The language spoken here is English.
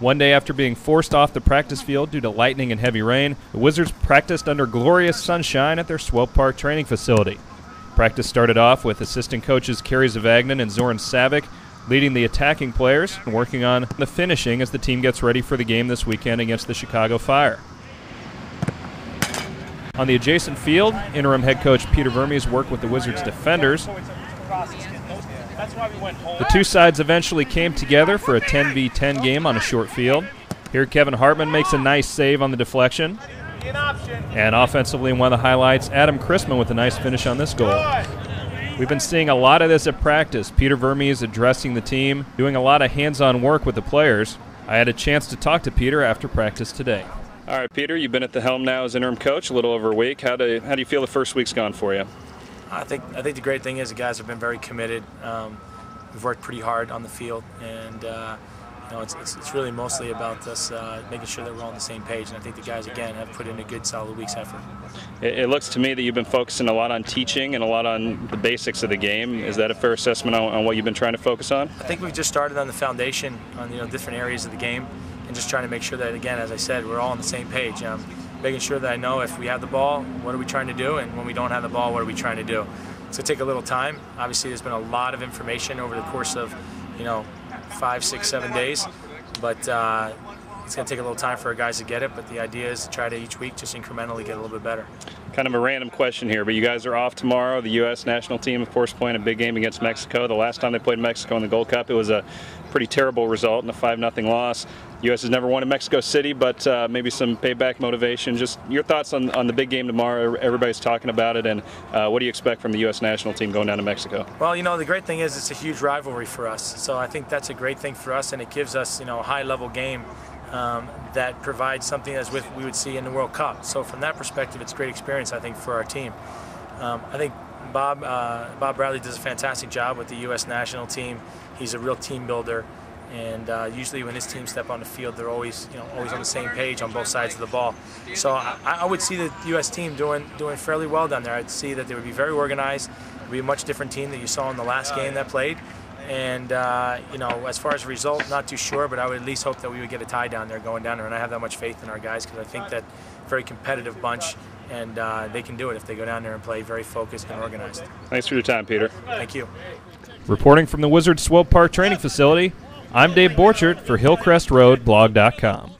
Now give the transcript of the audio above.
One day after being forced off the practice field due to lightning and heavy rain, the Wizards practiced under glorious sunshine at their Borchardt training facility. Practice started off with assistant coaches Kerry Zavagnin and Zoran Savic leading the attacking players and working on the finishing as the team gets ready for the game this weekend against the Chicago Fire. On the adjacent field, interim head coach Peter Vermes worked with the Wizards defenders. The two sides eventually came together for a 10v10 game on a short field. Here Kevin Hartman makes a nice save on the deflection. And offensively, in one of the highlights, Adam Chrisman with a nice finish on this goal. We've been seeing a lot of this at practice. Peter Vermes addressing the team, doing a lot of hands-on work with the players. I had a chance to talk to Peter after practice today. All right, Peter, you've been at the helm now as interim coach a little over a week. How do you feel the first week's gone for you? I think the great thing is the guys have been very committed. We've worked pretty hard on the field, and it's really mostly about us making sure that we're all on the same page. And I think the guys again have put in a good, solid week's effort. It looks to me that you've been focusing a lot on teaching and a lot on the basics of the game. Is that a fair assessment on what you've been trying to focus on? I think we've just started on the foundation, on different areas of the game, and just trying to make sure that, again, as I said, we're all on the same page. Making sure that I know if we have the ball, what are we trying to do, and when we don't have the ball, what are we trying to do. It's going to take a little time. Obviously, there's been a lot of information over the course of 5, 6, 7 days, but it's going to take a little time for our guys to get it, but the idea is to try to each week just incrementally get a little bit better. Kind of a random question here, but you guys are off tomorrow. The U.S. national team, of course, playing a big game against Mexico. The last time they played Mexico in the Gold Cup, it was a pretty terrible result in a 5-0 loss. The U.S. has never won in Mexico City, but maybe some payback motivation. Just your thoughts on the big game tomorrow. Everybody's talking about it, and what do you expect from the U.S. national team going down to Mexico? Well, the great thing is it's a huge rivalry for us, so I think that's a great thing for us, and it gives us a high-level game that provides something as we would see in the World Cup. So from that perspective, it's a great experience, I think, for our team. I think Bob Bradley does a fantastic job with the U.S. national team. He's a real team builder, and usually when his team step on the field, they're always on the same page on both sides of the ball. So I would see the U.S. team doing fairly well down there. I'd see that they would be very organized. It would be a much different team that you saw in the last game that played. And, as far as a result, not too sure, but I would at least hope that we would get a tie down there going down there. And I have that much faith in our guys because I think that very competitive bunch, and they can do it if they go down there and play very focused and organized. Thanks for your time, Peter. Thank you. Reporting from the Wizards Borchardt training facility, I'm Dave Borchardt for HillcrestRoadBlog.com.